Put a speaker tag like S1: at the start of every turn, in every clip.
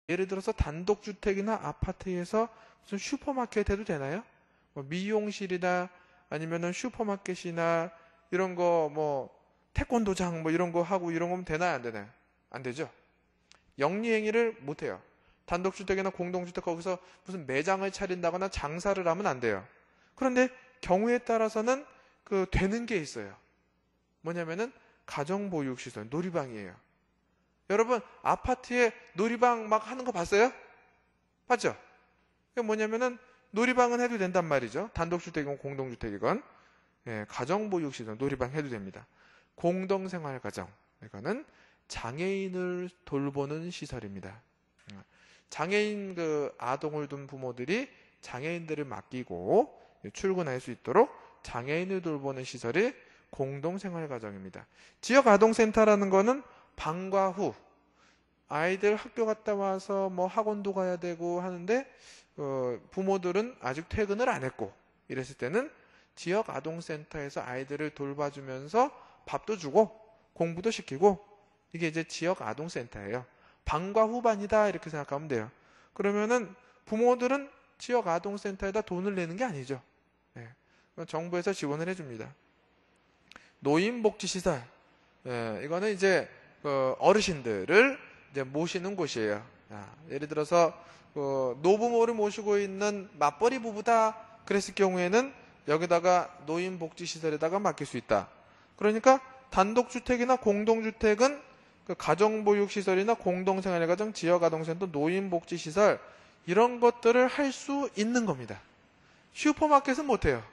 S1: 예를 들어서 단독주택이나 아파트에서 무슨 슈퍼마켓 해도 되나요? 뭐 미용실이나 아니면은 슈퍼마켓이나 이런 거 뭐 태권도장 뭐 이런 거 하고 이런 거면 되나요? 안 되나요? 안 되죠. 영리행위를 못 해요. 단독주택이나 공동주택 거기서 무슨 매장을 차린다거나 장사를 하면 안 돼요. 그런데 경우에 따라서는 그 되는 게 있어요. 뭐냐면은 가정보육시설, 놀이방이에요. 여러분 아파트에 놀이방 막 하는 거 봤어요? 봤죠? 그게 뭐냐면은 놀이방은 해도 된단 말이죠. 단독주택이건 공동주택이건. 예, 가정보육시설, 놀이방 해도 됩니다. 공동생활가정, 이거는 장애인을 돌보는 시설입니다. 장애인 그 아동을 둔 부모들이 장애인들을 맡기고 출근할 수 있도록 장애인을 돌보는 시설이 공동생활가정입니다. 지역아동센터라는 거는 방과 후 아이들 학교 갔다 와서 뭐 학원도 가야 되고 하는데 부모들은 아직 퇴근을 안 했고 이랬을 때는 지역아동센터에서 아이들을 돌봐주면서 밥도 주고 공부도 시키고 이게 이제 지역아동센터예요. 방과 후반이다 이렇게 생각하면 돼요. 그러면은 부모들은 지역아동센터에다 돈을 내는 게 아니죠. 네. 정부에서 지원을 해줍니다. 노인복지시설, 예, 이거는 이제 어르신들을 이제 모시는 곳이에요. 예를 들어서 노부모를 모시고 있는 맞벌이 부부다 그랬을 경우에는 여기다가 노인복지시설에다가 맡길 수 있다. 그러니까 단독주택이나 공동주택은 그 가정보육시설이나 공동생활가정, 지역아동센터, 노인복지시설 이런 것들을 할 수 있는 겁니다. 슈퍼마켓은 못해요.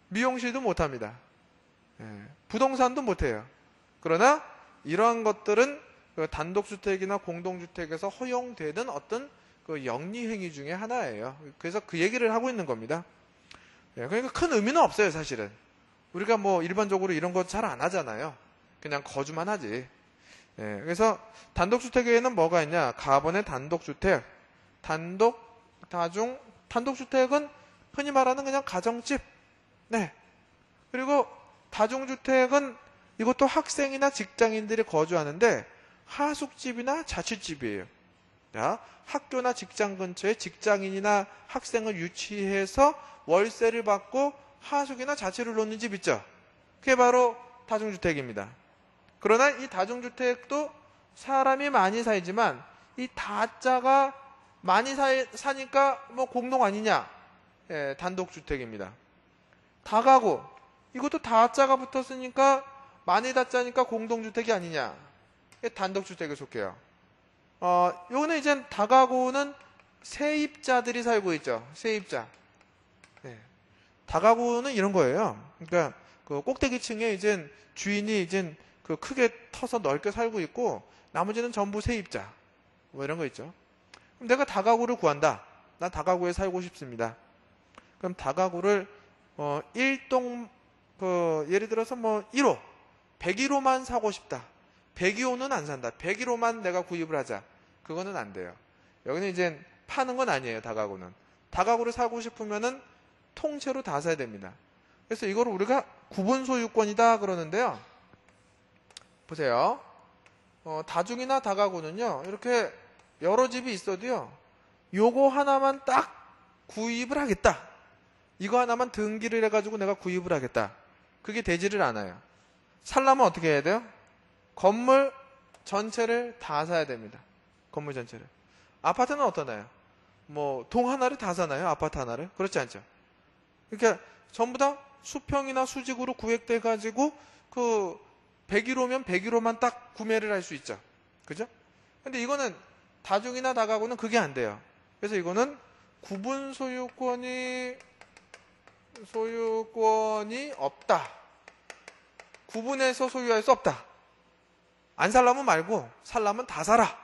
S1: 미용실도 못합니다. 예, 부동산도 못해요. 그러나 이러한 것들은 그 단독주택이나 공동주택에서 허용되는 어떤 그 영리행위 중에 하나예요. 그래서 그 얘기를 하고 있는 겁니다. 예, 그러니까 큰 의미는 없어요, 사실은. 우리가 뭐 일반적으로 이런 거 잘 안 하잖아요. 그냥 거주만 하지. 예, 그래서 단독주택에는 뭐가 있냐? 가번의 단독주택, 단독주택은 흔히 말하는 그냥 가정집. 네. 그리고 다중주택은 이것도 학생이나 직장인들이 거주하는데 하숙집이나 자취집이에요. 자, 학교나 직장 근처에 직장인이나 학생을 유치해서 월세를 받고 하숙이나 자취를 놓는 집 있죠. 그게 바로 다중주택입니다. 그러나 이 다중주택도 사람이 많이 살지만 이 다자가 많이 사니까 뭐 공동 아니냐? 예, 단독주택입니다. 다가구 이것도 다자가 붙었으니까 많이 다자니까 공동주택이 아니냐? 이게 단독주택에 속해요. 요거는 이제 다가구는 세입자들이 살고 있죠. 세입자. 네. 다가구는 이런 거예요. 그러니까 그 꼭대기층에 이제 주인이 이제 그 크게 터서 넓게 살고 있고 나머지는 전부 세입자. 뭐 이런 거 있죠. 그럼 내가 다가구를 구한다. 난 다가구에 살고 싶습니다. 그럼 다가구를 1동 예를 들어서 뭐 1호 101호만 사고 싶다. 102호는 안 산다. 101호만 내가 구입을 하자. 그거는 안 돼요. 여기는 이제 파는 건 아니에요. 다가구는. 다가구를 사고 싶으면은 통째로 다 사야 됩니다. 그래서 이거를 우리가 구분 소유권이다 그러는데요. 보세요. 다중이나 다가구는요. 이렇게 여러 집이 있어도요. 요거 하나만 딱 구입을 하겠다. 이거 하나만 등기를 해가지고 내가 구입을 하겠다. 그게 되지를 않아요. 살려면 어떻게 해야 돼요? 건물 전체를 다 사야 됩니다. 건물 전체를. 아파트는 어떠나요? 뭐 동 하나를 다 사나요? 아파트 하나를? 그렇지 않죠. 그러니까 전부 다 수평이나 수직으로 구획돼 가지고 그 101호면 101호만 딱 구매를 할 수 있죠. 그죠? 근데 이거는 다중이나 다가구는 그게 안 돼요. 그래서 이거는 구분 소유권이 없다. 구분해서 소유할 수 없다. 안 살라면 말고 살라면 다 살아.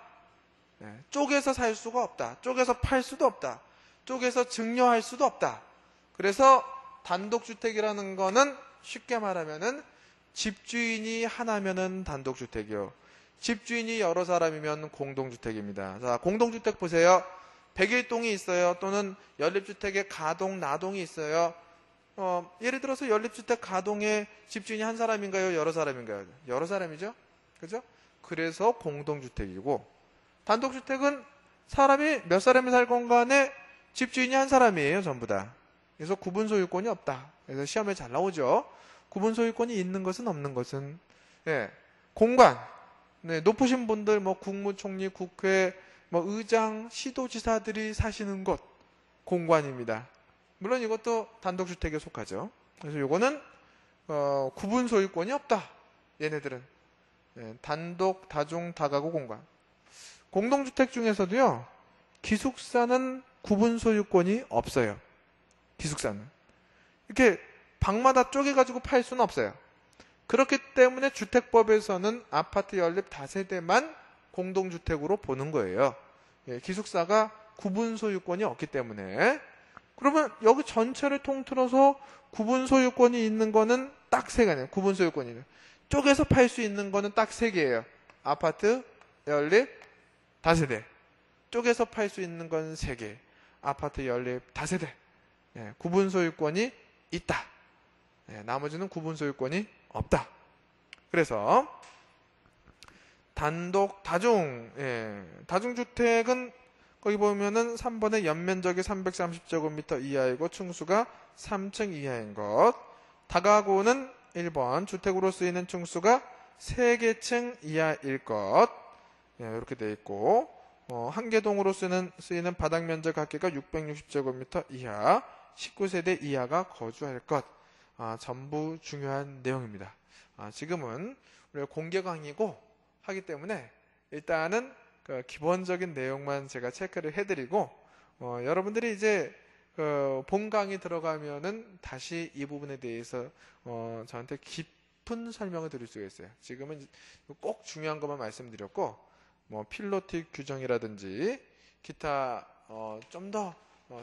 S1: 네. 쪼개서 살 수가 없다. 쪼개서 팔 수도 없다. 쪼개서 증여할 수도 없다. 그래서 단독주택이라는 거는 쉽게 말하면은 집주인이 하나면은 단독주택이요. 집주인이 여러 사람이면 공동주택입니다. 자, 공동주택 보세요. 101동이 있어요. 또는 연립주택에 가동, 나동이 있어요. 예를 들어서 연립주택 가동에 집주인이 한 사람인가요? 여러 사람인가요? 여러 사람이죠? 그죠? 그래서 공동주택이고, 단독주택은 사람이 몇 사람이 살건 간에 집주인이 한 사람이에요, 전부 다. 그래서 구분 소유권이 없다. 그래서 시험에 잘 나오죠. 구분 소유권이 있는 것은 없는 것은. 예. 공관. 네, 높으신 분들, 뭐, 국무총리, 국회, 뭐, 의장, 시도지사들이 사시는 곳. 공관입니다. 물론 이것도 단독주택에 속하죠. 그래서 요거는, 구분 소유권이 없다. 얘네들은. 예, 단독, 다중, 다가구, 공관. 공동주택 중에서도요, 기숙사는 구분 소유권이 없어요. 기숙사는. 이렇게 방마다 쪼개가지고 팔 수는 없어요. 그렇기 때문에 주택법에서는 아파트 연립 다세대만 공동주택으로 보는 거예요. 예, 기숙사가 구분 소유권이 없기 때문에. 그러면 여기 전체를 통틀어서 구분 소유권이 있는 거는 딱 세 개네요. 구분 소유권이 있는. 쪼개서 팔 수 있는 거는 딱 세 개예요. 아파트 연립 다세대. 쪼개서 팔 수 있는 건 세 개. 아파트 연립 다세대. 예, 구분 소유권이 있다. 예, 나머지는 구분 소유권이 없다. 그래서 단독, 다중, 예, 다중주택은 거기 보면은 3번에 연면적이 330제곱미터 이하이고 층수가 3층 이하인 것. 다가구는 1번 주택으로 쓰이는 층수가 3개층 이하일 것. 예, 이렇게 되어 있고 한 개 동으로 쓰이는 바닥 면적 합계가 660제곱미터 이하, 19세대 이하가 거주할 것. 전부 중요한 내용입니다. 지금은 우리가 공개 강의고 하기 때문에 일단은 그 기본적인 내용만 제가 체크를 해드리고 여러분들이 이제 본 강의 들어가면은 다시 이 부분에 대해서 저한테 깊은 설명을 드릴 수가 있어요. 지금은 꼭 중요한 것만 말씀드렸고 뭐 필로틱 규정이라든지 기타 좀 더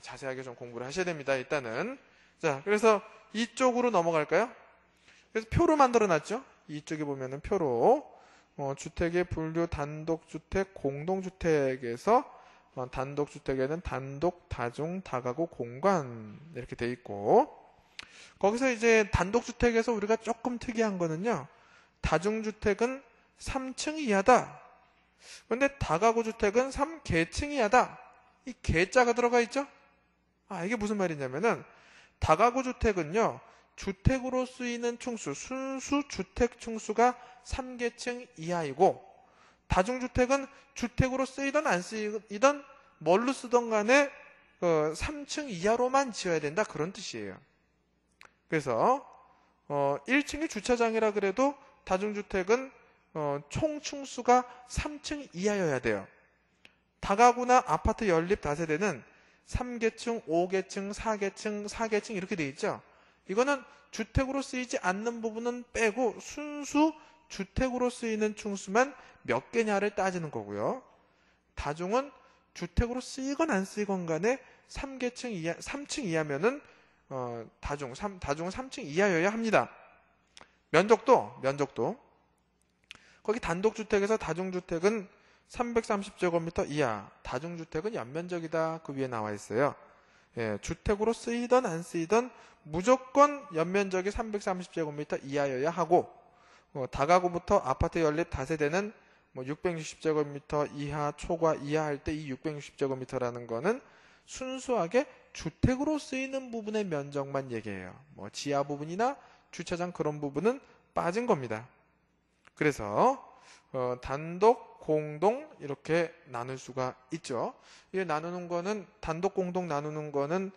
S1: 자세하게 좀 공부를 하셔야 됩니다. 일단은 자, 그래서 이쪽으로 넘어갈까요? 그래서 표로 만들어 놨죠. 이쪽에 보면은 표로 주택의 분류 단독주택, 공동주택에서 단독주택에는 단독, 다중, 다가구, 공관 이렇게 돼 있고 거기서 이제 단독주택에서 우리가 조금 특이한 거는요. 다중주택은 3층 이하다. 그런데 다가구 주택은 3계층 이하다. 이 계자가 들어가 있죠? 이게 무슨 말이냐면은 다가구 주택은요. 주택으로 쓰이는 층수, 순수 주택 층수가 3계층 이하이고 다중주택은 주택으로 쓰이던 안 쓰이던 뭘로 쓰던 간에 3층 이하로만 지어야 된다. 그런 뜻이에요. 그래서 1층이 주차장이라 그래도 다중주택은 총 층수가 3층 이하여야 돼요. 다가구나 아파트 연립 다세대는 3계층, 5계층, 4계층, 4계층 이렇게 돼 있죠. 이거는 주택으로 쓰이지 않는 부분은 빼고 순수 주택으로 쓰이는 층수만 몇 개냐를 따지는 거고요. 다중은 주택으로 쓰이건 안 쓰이건 간에 3계층 이하, 3층 이하면은 다중은 3층 이하여야 합니다. 면적도 거기 단독주택에서 다중주택은 330제곱미터 이하, 다중주택은 연면적이다. 그 위에 나와 있어요. 예, 주택으로 쓰이던 안 쓰이던 무조건 연면적이 330제곱미터 이하여야 하고 다가구부터 아파트 연립 다세대는 뭐 660제곱미터 이하, 초과 이하 할 때 이 660제곱미터라는 거는 순수하게 주택으로 쓰이는 부분의 면적만 얘기해요. 뭐 지하 부분이나 주차장 그런 부분은 빠진 겁니다. 그래서 단독, 공동 이렇게 나눌 수가 있죠. 이게 나누는 거는 단독, 공동 나누는 거는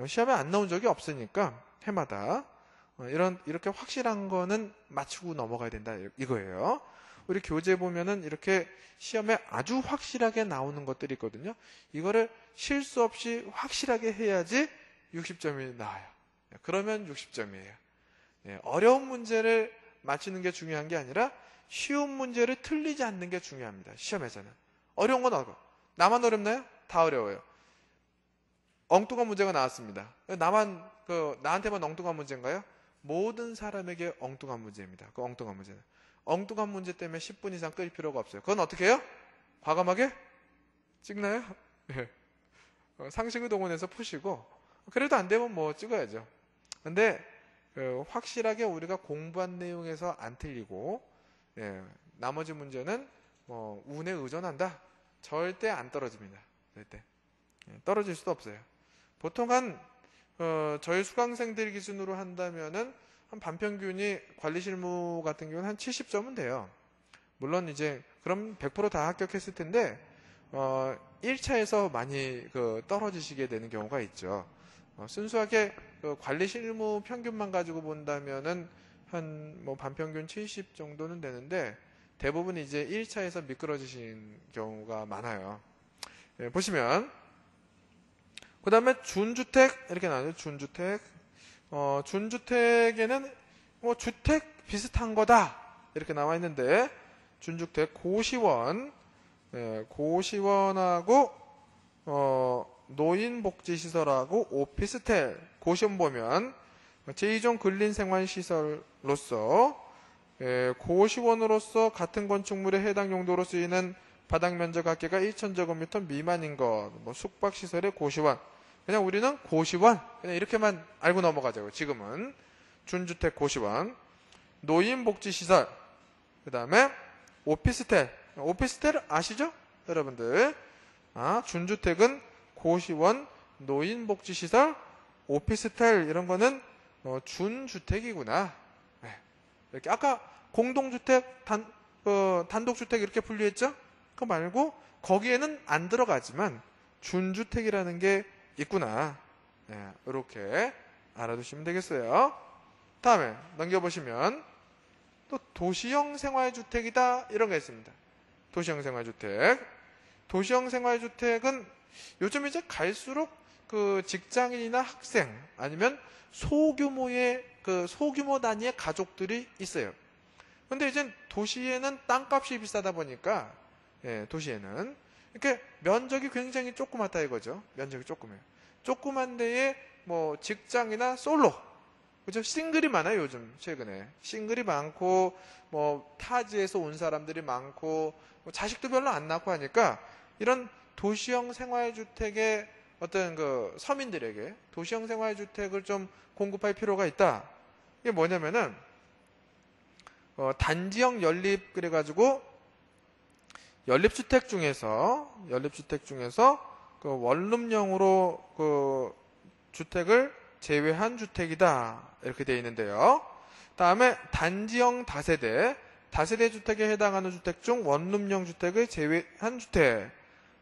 S1: 시험에 안 나온 적이 없으니까 해마다 이렇게 확실한 거는 맞추고 넘어가야 된다 이거예요. 우리 교재 보면은 이렇게 시험에 아주 확실하게 나오는 것들이 있거든요. 이거를 실수 없이 확실하게 해야지 60점이 나와요. 그러면 60점이에요. 어려운 문제를 맞추는 게 중요한 게 아니라 쉬운 문제를 틀리지 않는 게 중요합니다. 시험에서는. 어려운 건 어려워. 나만 어렵나요? 다 어려워요. 엉뚱한 문제가 나왔습니다. 나한테만 엉뚱한 문제인가요? 모든 사람에게 엉뚱한 문제입니다. 그 엉뚱한 문제는. 엉뚱한 문제 때문에 10분 이상 끌 필요가 없어요. 그건 어떻게 해요? 과감하게 찍나요? 네. 상식을 동원해서 푸시고 그래도 안 되면 뭐 찍어야죠. 근데 확실하게 우리가 공부한 내용에서 안 틀리고 나머지 문제는 뭐 운에 의존한다. 절대 안 떨어집니다. 절대. 떨어질 수도 없어요. 보통 저희 수강생들 기준으로 한다면은 한 반평균이 관리 실무 같은 경우는 한 70점은 돼요. 물론 이제 그럼 100% 다 합격했을 텐데 1차에서 많이 떨어지시게 되는 경우가 있죠. 순수하게 관리 실무 평균만 가지고 본다면은 한 뭐 반평균 70 정도는 되는데 대부분 이제 1차에서 미끄러지신 경우가 많아요. 보시면 그 다음에 준주택 이렇게 나와요. 준주택. 준주택에는 뭐 주택 비슷한 거다 이렇게 나와 있는데 준주택 고시원, 고시원하고 노인복지시설하고 오피스텔 고시원 보면 제2종 근린생활시설로서 고시원으로서 같은 건축물에 해당 용도로 쓰이는 바닥 면적 합계가 1,000제곱미터 미만인 것, 뭐 숙박시설의 고시원. 그냥 우리는 고시원 그냥 이렇게만 알고 넘어가자고. 지금은 준주택 고시원, 노인복지시설, 그 다음에 오피스텔. 오피스텔 아시죠? 여러분들. 준주택은 고시원, 노인복지시설, 오피스텔 이런 거는 준주택이구나. 이렇게 아까 공동주택, 단독주택 이렇게 분류했죠? 그거 말고 거기에는 안 들어가지만 준주택이라는 게 있구나. 이렇게 알아두시면 되겠어요. 다음에 넘겨보시면 또 도시형 생활주택이다 이런 게 있습니다. 도시형 생활주택. 도시형 생활주택은 요즘 이제 갈수록 직장인이나 학생 아니면 소규모의 소규모 단위의 가족들이 있어요. 근데 이제 도시에는 땅값이 비싸다 보니까 도시에는 이렇게 면적이 굉장히 조그맣다 이거죠. 면적이 조그매요. 조그만 데에 뭐 직장이나 솔로, 그죠? 싱글이 많아요 요즘 최근에. 싱글이 많고 뭐 타지에서 온 사람들이 많고 뭐 자식도 별로 안 낳고 하니까 이런 도시형 생활주택의 어떤 서민들에게 도시형 생활주택을 좀 공급할 필요가 있다. 이게 뭐냐면은 단지형 연립 그래가지고 연립주택 중에서 원룸형으로 주택을 제외한 주택이다 이렇게 되어 있는데요. 다음에 단지형 다세대 주택에 해당하는 주택 중 원룸형 주택을 제외한 주택.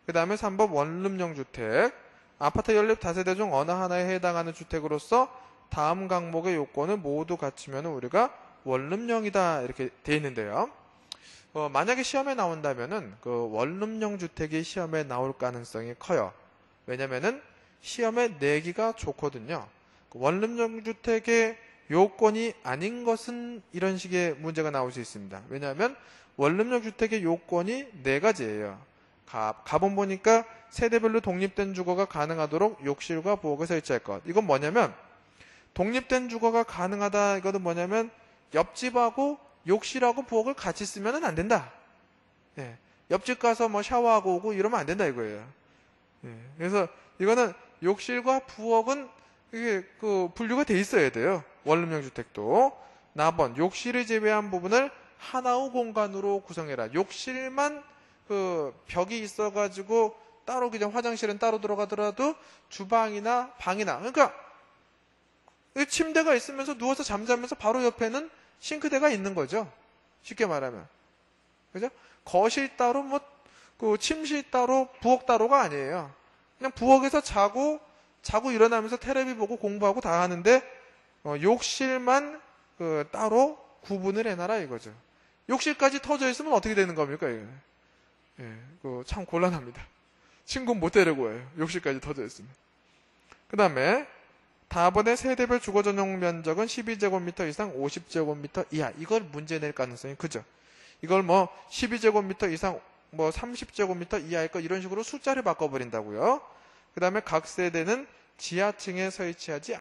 S1: 그 다음에 3번 원룸형 주택. 아파트 연립 다세대 중 어느 하나에 해당하는 주택으로서 다음 항목의 요건을 모두 갖추면 우리가 원룸형이다 이렇게 되어 있는데요. 만약에 시험에 나온다면은 원룸형 주택이 시험에 나올 가능성이 커요. 왜냐면은 시험에 내기가 좋거든요. 원룸형 주택의 요건이 아닌 것은 이런 식의 문제가 나올 수 있습니다. 왜냐하면 원룸형 주택의 요건이 4가지예요. 가본 보니까 세대별로 독립된 주거가 가능하도록 욕실과 부엌을 설치할 것. 이건 뭐냐면 독립된 주거가 가능하다. 이거는 뭐냐면 옆집하고 욕실하고 부엌을 같이 쓰면 안 된다. 옆집 가서 뭐 샤워하고 오고 이러면 안 된다 이거예요. 그래서 이거는 욕실과 부엌은 이게 분류가 돼 있어야 돼요. 원룸형 주택도. 4번 욕실을 제외한 부분을 하나의 공간으로 구성해라. 욕실만 벽이 있어가지고 따로 그냥 화장실은 따로 들어가더라도 주방이나 방이나 그러니까 침대가 있으면서 누워서 잠자면서 바로 옆에는 싱크대가 있는 거죠. 쉽게 말하면. 그죠? 거실 따로 침실 따로 부엌 따로가 아니에요. 그냥 부엌에서 자고 일어나면서 텔레비 보고 공부하고 다 하는데 욕실만 따로 구분을 해놔라 이거죠. 욕실까지 터져 있으면 어떻게 되는 겁니까? 이거? 참 곤란합니다. 친구 못 데리고 와요. 욕실까지 터져 있으면. 그 다음에 다번에 세대별 주거 전용 면적은 12제곱미터 이상 50제곱미터 이하. 이걸 문제 낼 가능성이 크죠. 이걸 12제곱미터 이상 30제곱미터 이하일 거 이런 식으로 숫자를 바꿔버린다고요. 그 다음에 각 세대는 지하층에 설치하지